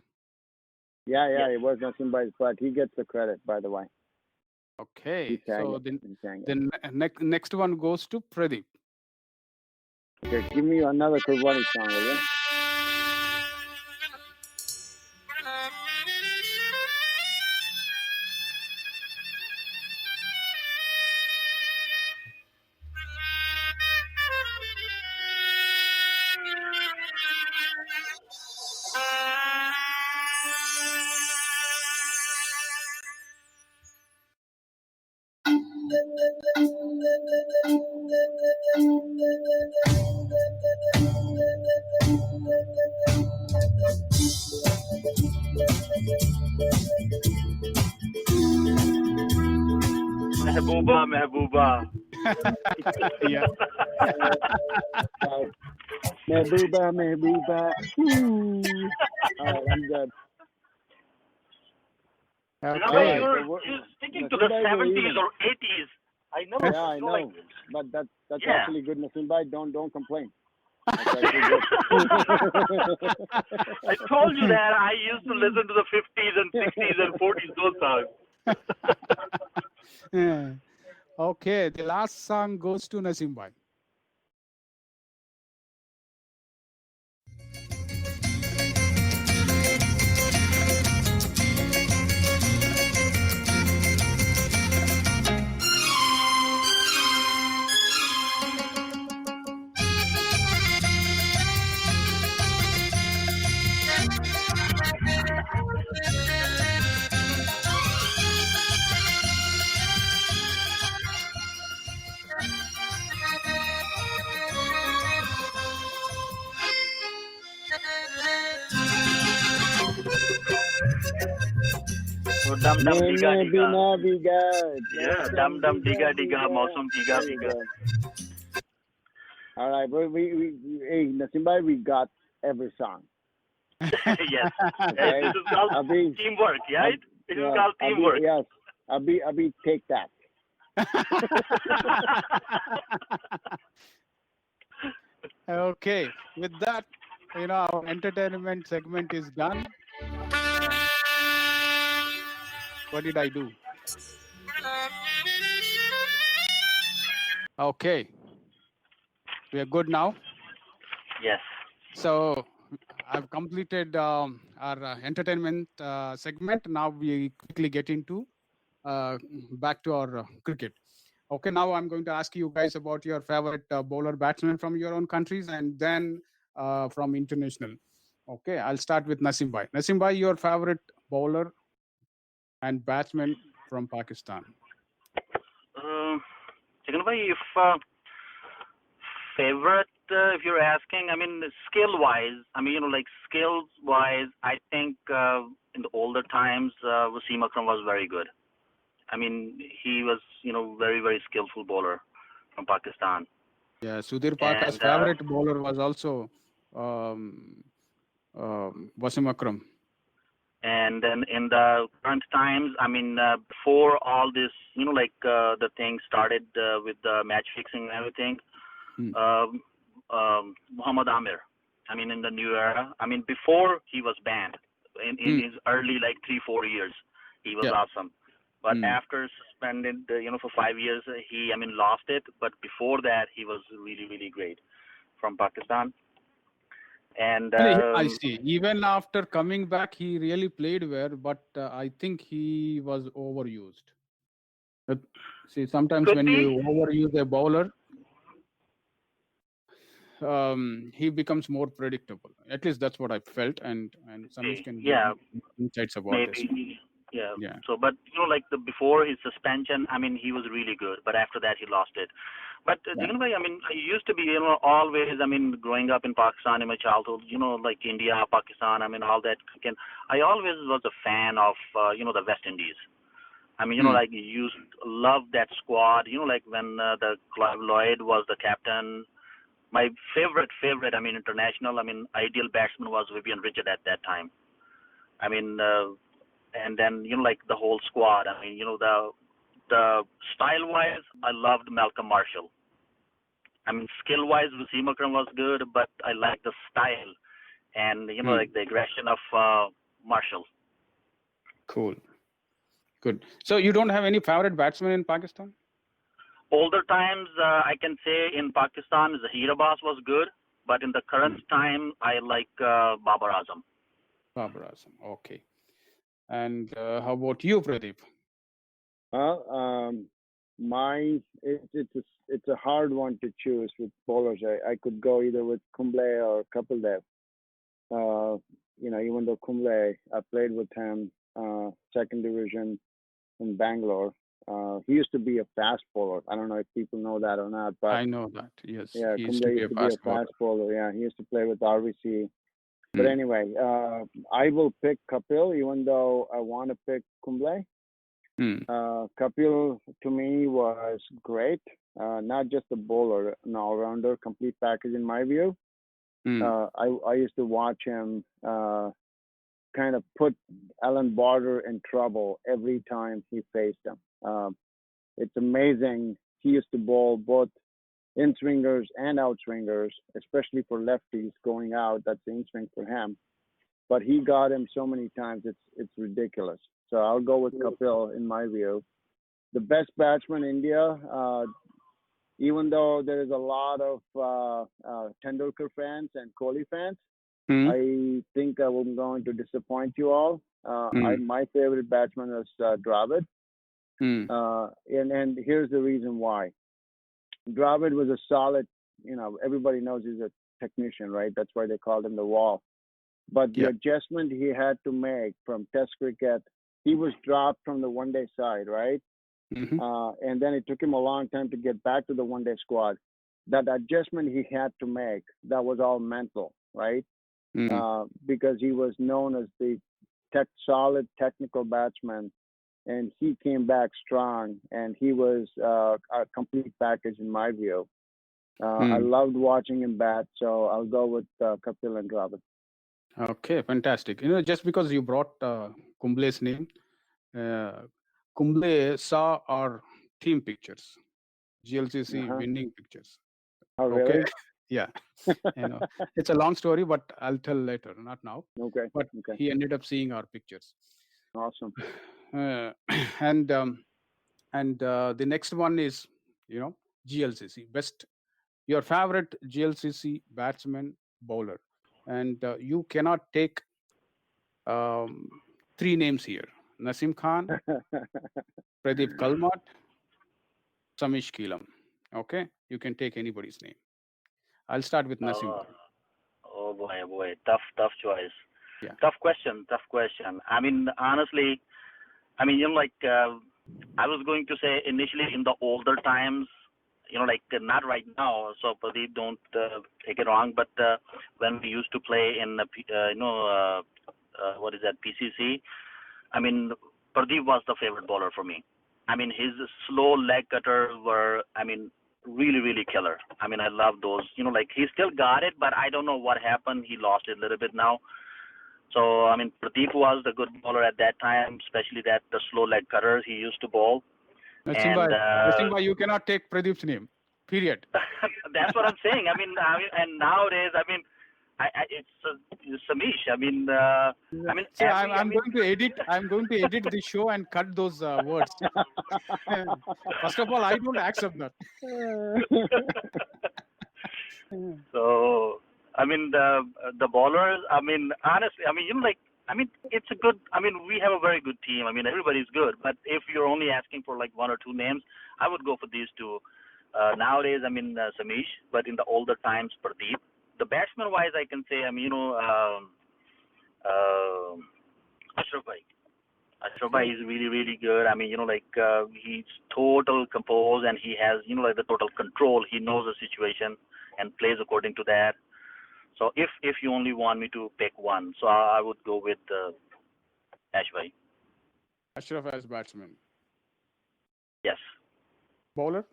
Yeah, Yes. it was Naseem Bhai's, but he gets the credit, by the way. Okay. He sang So it. then, He sang it. then next one goes to Pradeep. Okay, give me another Kurbani song, will you? Mehbooba, Mehbooba. Yeah. Mehbooba, Mehbooba. Ooh. All right, I'm good. Now, Okay. you're, So you're sticking to the Naseem bhai, we're 70s even. or 80s. I never Yeah, I saw like know, but that's yeah. actually good, Naseem bhai. Don't complain. That's actually good. I told you that I used to listen to the 50s and 60s and 40s those songs. Yeah. Okay. The last song goes to Naseem bhai. So dum dum diga Maine diga. bina biga, Yeah, dum dum dum diga diga diga, diga. mausam diga There you diga. go. All right, but hey, Naseem bhai, we got every song. Yes. Okay, This is called Abhi, teamwork, right? This is yeah, called Abhi, teamwork. yes, Abhi, take that. Okay. With that, our entertainment segment is done. What did I do? Okay. We are good now. Yes. So I've completed our entertainment segment. Now we quickly get into back to our cricket. Okay, now I'm going to ask you guys about your favorite bowler batsman from your own countries and then from international. Okay, I'll start with Naseem bhai. Naseem bhai, your favorite bowler and batsman from Pakistan. Chicken bhai, if favorite, if you're asking, I mean, skill wise, I mean, like skills wise, I think in the older times, Wasim Akram was very good. I mean, he was, very, very skillful bowler from Pakistan. Yeah, Sudhir Parker's And favorite bowler was also Wasim Akram. and then in the current times, I mean, before all this, the thing started with the match fixing and everything, um, Muhammad Amir. I mean, in the new era. I mean, before he was banned in his early like 3-4 years, he was Yeah. awesome. But after suspended, for 5 years, he lost it. But before that, he was really really great from Pakistan. And I see. Even after coming back, he really played well, but I think he was overused. But see, sometimes could when be. you overuse a bowler, he becomes more predictable. At least that's what I felt, and Samish can give Yeah, me insights about this. maybe. Yeah. Yeah. So, but like the before his suspension, I mean, he was really good. But after that, he lost it. But Yeah. Jigan bhai, I mean, I used to be, always, I mean, growing up in Pakistan in my childhood, like India, Pakistan, I mean, all that. I always was a fan of, the West Indies. I mean, like you used love that squad. Like when the Clive Lloyd was the captain. My favorite, I mean, international, I mean, ideal batsman was Vivian Richard at that time. I mean, and then like the whole squad. I mean, the style wise, I loved Malcolm Marshall. I mean, skill wise, Wasim Akram was good, but I like the style and like the aggression of Marshall. Cool. Good. So you don't have any favorite batsman in Pakistan? Older times, I can say in Pakistan, Zahir Abbas was good, but in the current time, I like Babar Azam. Babar Azam. Okay. And how about you, Pradeep? Well, it's a hard one to choose with bowlers. I could go either with Kumble or Kapil. Even though Kumble, I played with him, second division in Bangalore. He used to be a fast bowler. I don't know if people know that or not, but I know that. Yes, yeah, he used Kumble to be used a to be a fast bowler. fast bowler. Yeah, he used to play with RVC. But anyway, I will pick Kapil, even though I want to pick Kumble. Mm. Kapil to me was great. Not just a bowler, an all-rounder, complete package in my view. Mm. I used to watch him kind of put Alan Border in trouble every time he faced him. It's amazing. He used to bowl both in swingers and out swingers, especially for lefties going out. That's the in swing for him. But he got him so many times. It's ridiculous. So I'll go with Kapil in my view. The best batsman in India, even though there is a lot of Tendulkar fans and Kohli fans, Mm. I think I'm going to disappoint you all. Mm. My favorite batsman is Dravid, Mm. and here's the reason why. Dravid was a solid. Everybody knows he's a technician, right? That's why they called him the Wall. But the Yeah. adjustment he had to make from Test cricket, he was dropped from the one-day side, right? Mm-hmm. And then it took him a long time to get back to the one-day squad. That adjustment he had to make, that was all mental, right? Mm. Because he was known as the solid technical batsman, and he came back strong, and he was a complete package in my view. I Mm. loved watching him bat, so I'll go with Kapil and Dravid. Okay, fantastic. Just because you brought Kumble's name, uh, Kumble saw our team pictures, GLCC Uh-huh. winning pictures. Oh, Okay, really? yeah, it's a long story, but I'll tell later, not now. Okay. But Okay. he ended up seeing our pictures. Awesome. Uh, and the next one is, GLCC best, your favorite GLCC batsman, bowler, and you cannot take um, three names here: Naseem Khan, Pradeep Kalmat, Samish Keelam. Okay, you can take anybody's name. I'll start with Naseem Uh, Khan. oh boy, tough choice. Yeah. Tough question. I mean, honestly, like I was going to say initially in the older times, like not right now. So Pradeep, don't take it wrong, but when we used to play in, what is that, PCC? I mean, Pradeep was the favorite bowler for me. I mean, his slow leg cutters were, really, really killer. I mean, I love those. Like he still got it, but I don't know what happened. He lost it a little bit now. So, Pradeep was the good bowler at that time, especially the slow leg cutters he used to bowl. And Naseem Bhai, you cannot take Pradeep's name. Period. that's what I'm saying. And nowadays, it's Samish. See, I'm going to edit. I'm going to edit the show and cut those words. First of all, I don't accept that. So, the bowlers. Honestly, it's a good. We have a very good team. Everybody's good. But if you're only asking for like one or two names, I would go for these two. Nowadays, Samish. But in the older times, Pradeep. The batsman wise, I can say, Ashraf Bhai. Ashraf Bhai is really, really good. He's total composed and he has, the total control. He knows the situation and plays according to that. So if you only want me to pick one, so I would go with Ash Bhai. Ashraf as batsman. Yes. Bowler?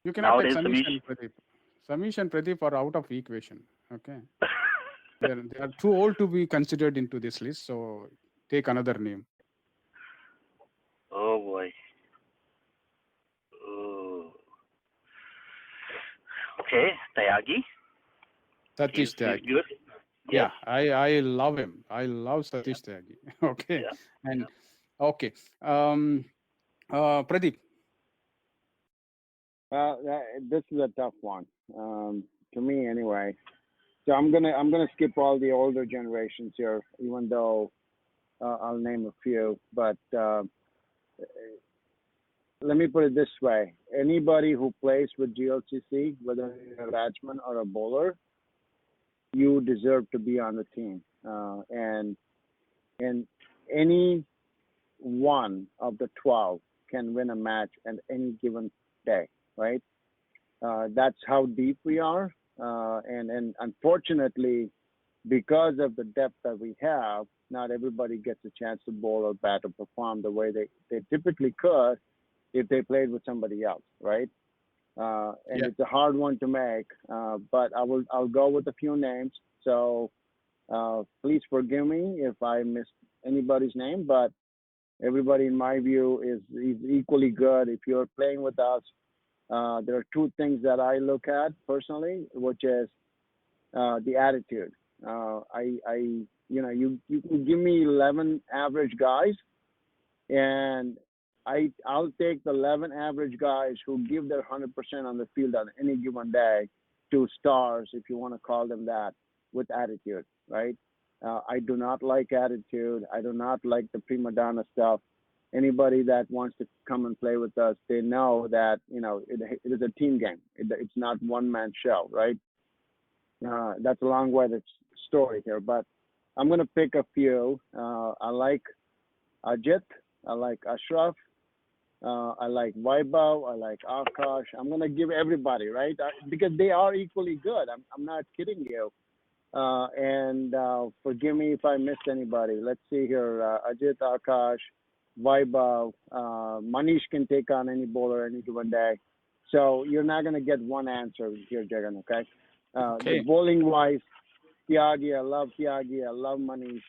You cannot Nowadays, take Samish Samish. and Pradeep. Samish and Pradeep are out of equation. Okay. they are too old to be considered into this list. So take another name. Oh boy. Oh. Okay, Tyagi. Satish He's Tyagi. good. Yeah, Yes. I love him. I love Satish Tyagi. Okay. Yeah. And okay. Pradeep. This is a tough one, to me anyway. So I'm gonna skip all the older generations here, even though I'll name a few. But let me put it this way: anybody who plays with GLCC, whether you're a batsman or a bowler, you deserve to be on the team. And any one of the 12 can win a match at any given day, right? That's how deep we are. And unfortunately, because of the depth that we have, not everybody gets a chance to bowl or bat or perform the way they typically could if they played with somebody else, right? And Yeah. it's a hard one to make, but I'll go with a few names. So please forgive me if I missed anybody's name, but everybody in my view is equally good. If you're playing with us, there are two things that I look at personally, which is the attitude. You can give me 11 average guys, and I'll take the 11 average guys who give their 100% on the field on any given day to stars, if you want to call them that, with attitude, right? I do not like attitude. I do not like the prima donna stuff. Anybody that wants to come and play with us, they know that it is a team game. It's not one man show, right? That's a long-winded story here, but I'm gonna pick a few. I like Ajit. I like Ashraf. I like Vaibhav. I like Akash. I'm gonna give everybody, right? Because they are equally good. I'm not kidding you. And forgive me if I missed anybody. Let's see here. Ajit, Akash, Vaibhav. Manish can take on any bowler any given day. So you're not gonna get one answer here, Jagan. Okay. The Okay. bowling wise, Tyagi. I love Tyagi. I love Manish.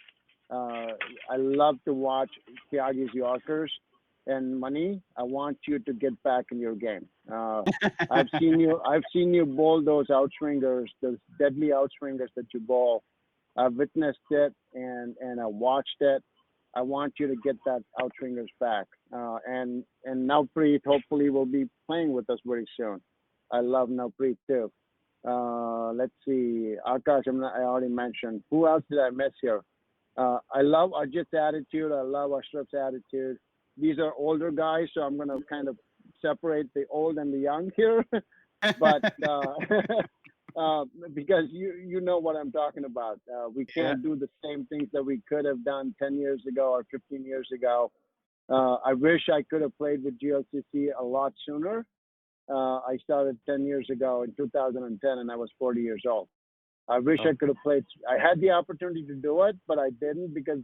I love to watch Tyagi's Yorkers. And Mani, I want you to get back in your game. I've seen you bowl those outswingers, those deadly outswingers that you bowl. I've witnessed it and I watched it. I want you to get that outswingers back. And Navpreet hopefully will be playing with us very soon. I love Navpreet too. Let's see, Akash. I already mentioned. Who else did I miss here? I love Ajit's attitude. I love Ashraf's attitude. These are older guys, so I'm gonna kind of separate the old and the young here. But because you know what I'm talking about, we Yeah. can't do the same things that we could have done 10 years ago or 15 years ago. I wish I could have played with GLCC a lot sooner. I started 10 years ago in 2010, and I was 40 years old. I wish I Oh, could have played. I had the opportunity to do it, but I didn't because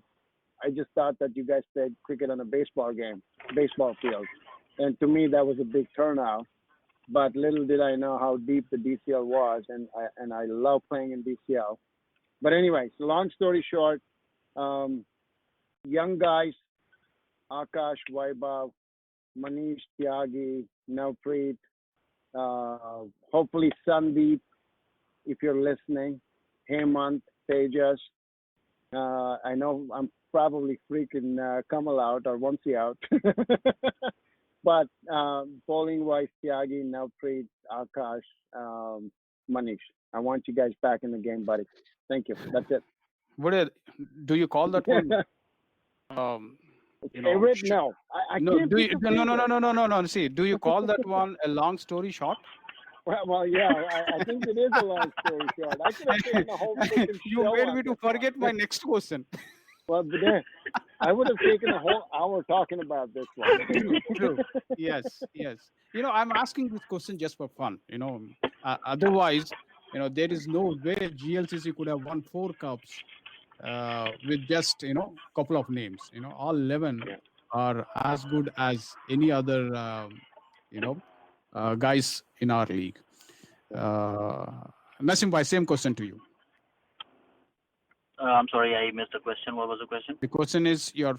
I just thought that you guys played cricket on a baseball field. And to me, that was a big turnout. But little did I know how deep the DCL was, and I love playing in DCL. But anyways, long story short, young guys, Akash, Vaibhav, Manish, Tyagi, Navpreet, hopefully Sandeep, if you're listening, Hemant, Tejas. I know I'm probably freaking Kamal out or Vamsi out. But bowling wise, Tyagi, Navpreet, Akash, Manish. I want you guys back in the game, buddy. Thank you. That's it. do you call that one? Um, Favorite? No. I no. can't Do pick you? a No, no, no, favorite. no, no, no, no. See, do you call that one a long story short? Well, yeah, I think it is a long story short. I could have taken a whole freaking You show made on me to this one. forget my next question. Well, but then I would have taken a whole hour talking about this one. True, true. Yes, yes. I'm asking this question just for fun. Otherwise, there is no way GLCC could have won 4 cups with just couple of names. All 11 Yeah. are as good as any other guys in our league. Nasim bhai, same question to you. I'm sorry, I missed the question. What was the question? The question is your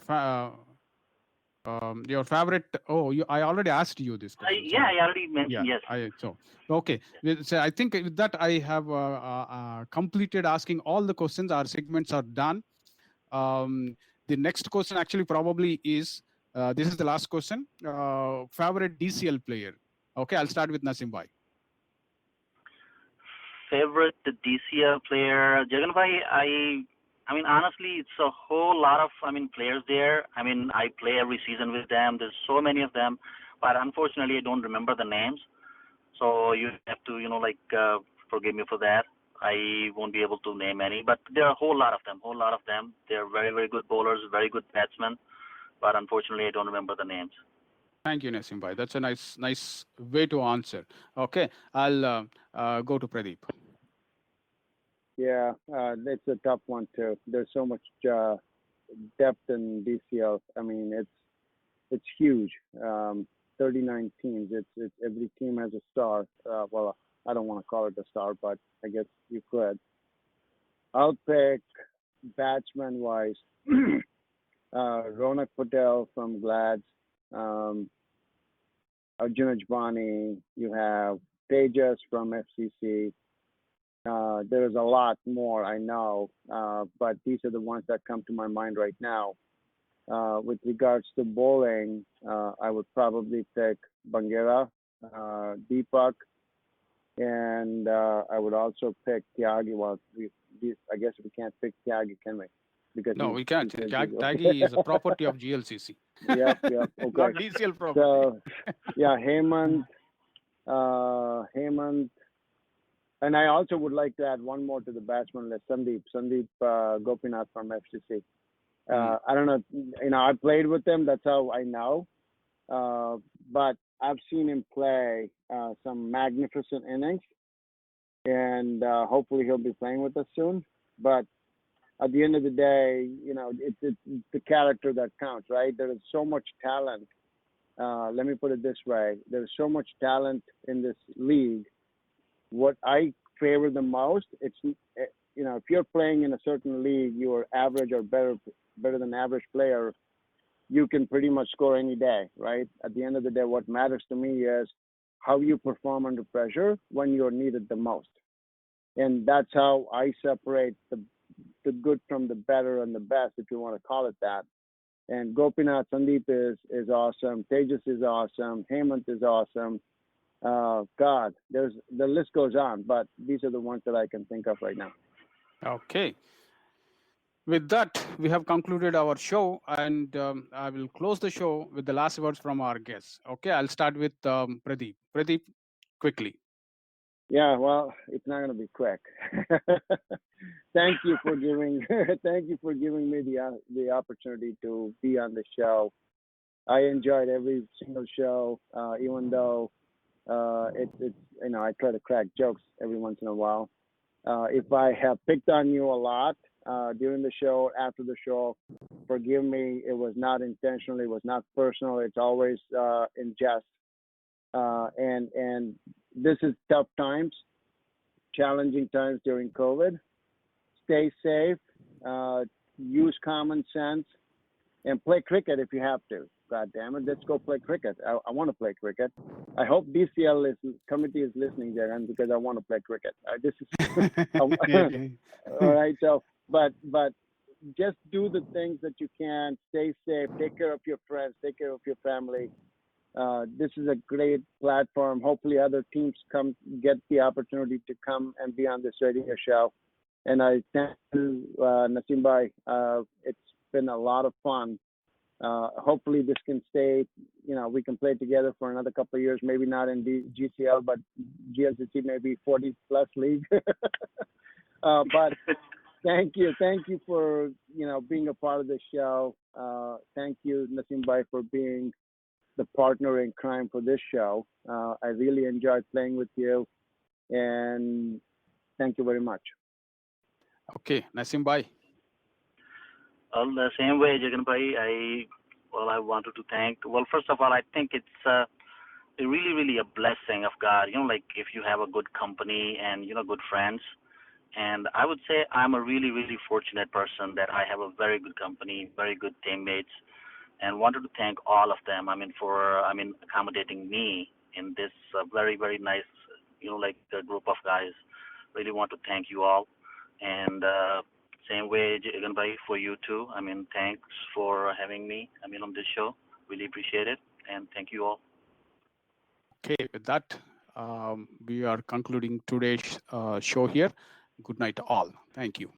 favorite. Oh, I already asked you this question. Yeah, Sorry. I already mentioned. Yeah, Yes. Okay. So I think with that I have completed asking all the questions. Our segments are done. The next question actually probably is this is the last question. Favorite DCL player. Okay, I'll start with Nasim bhai. Favorite DCL player, Jagan bhai. I mean, honestly, it's a whole lot of, players there. I play every season with them. There's so many of them, but unfortunately, I don't remember the names. So you have to, forgive me for that. I won't be able to name any, but there are a whole lot of them. They're very, very good bowlers, very good batsmen, but unfortunately, I don't remember the names. Thank you, Nasim bhai. That's a nice way to answer. Okay, I'll go to Pradeep. Yeah, it's a tough one too. There's so much depth in DCL. I mean, it's huge. 39 teams. It's every team has a star. Well, I don't want to call it a star, but I guess you could. I'll pick batsman wise. Ronak Patel from Glads, um, Arjun Ajbani. You have Tejas from FCC. There is a lot more I know, but these are the ones that come to my mind right now. With regards to bowling, I would probably pick Bangera, Deepak, and I would also pick Tyagi. Well, I guess we can't pick Tyagi, can we? Because No, we can't. because Taggy is a property of GLCC, yep, not okay. DCL property. So yeah, Hemant, and I also would like to add one more to the batsman list, Sandeep Gopinath from FCC. I don't know, I played with him. That's how I know. But I've seen him play some magnificent innings, and hopefully he'll be playing with us soon. But at the end of the day, it's the character that counts, right? There is so much talent. Let me put it this way: there's so much talent in this league. What I favor the most, if you're playing in a certain league, you are average or better than average player, you can pretty much score any day, right? At the end of the day, what matters to me is how you perform under pressure when you're needed the most. And that's how I separate the good from the better and the best, if you want to call it that. And Gopinath Sandeep is awesome. Tejas is awesome. Hemant is awesome. God, the list goes on, but these are the ones that I can think of right now. Okay. With that, we have concluded our show, and I will close the show with the last words from our guests. Okay, I'll start with Pradeep. Pradeep, quickly. Yeah, well, it's not going to be quick. Thank you for giving me the opportunity to be on the show. I enjoyed every single show, even though it's I try to crack jokes every once in a while. If I have picked on you a lot during the show, after the show, forgive me. It was not intentional. It was not personal. It's always in jest. And this is tough times, challenging times during COVID. Stay safe. Use common sense and play cricket if you have to. God damn it, let's go play cricket. I want to play cricket. I hope DCL committee is listening there, and because I want to play cricket. This is all right. So, but just do the things that you can. Stay safe. Take care of your friends. Take care of your family. This is a great platform. Hopefully, other teams get the opportunity to come and be on this radio show. And I thank you, Naseem Bhai. It's been a lot of fun. Hopefully this can stay, we can play together for another couple of years, maybe not in the GCL, but GLCC maybe 40 plus league. But thank you for, being a part of the show. Thank you, Naseem Bhai, for being the partner in crime for this show. I really enjoyed playing with you, and thank you very much. Okay, Naseem Bhai. Well, the same way, Jagan Bhai, I wanted to thank. Well, first of all, I think it's really, really a blessing of God. Like if you have a good company and good friends. And I would say I'm a really, really fortunate person that I have a very good company, very good teammates, and wanted to thank all of them. For accommodating me in this very, very nice, group of guys. Really want to thank you all, and same way, Jagan Bhai, for you too. Thanks for having me. On this show, really appreciate it, and thank you all. Okay, with that, we are concluding today's show here. Good night, all. Thank you.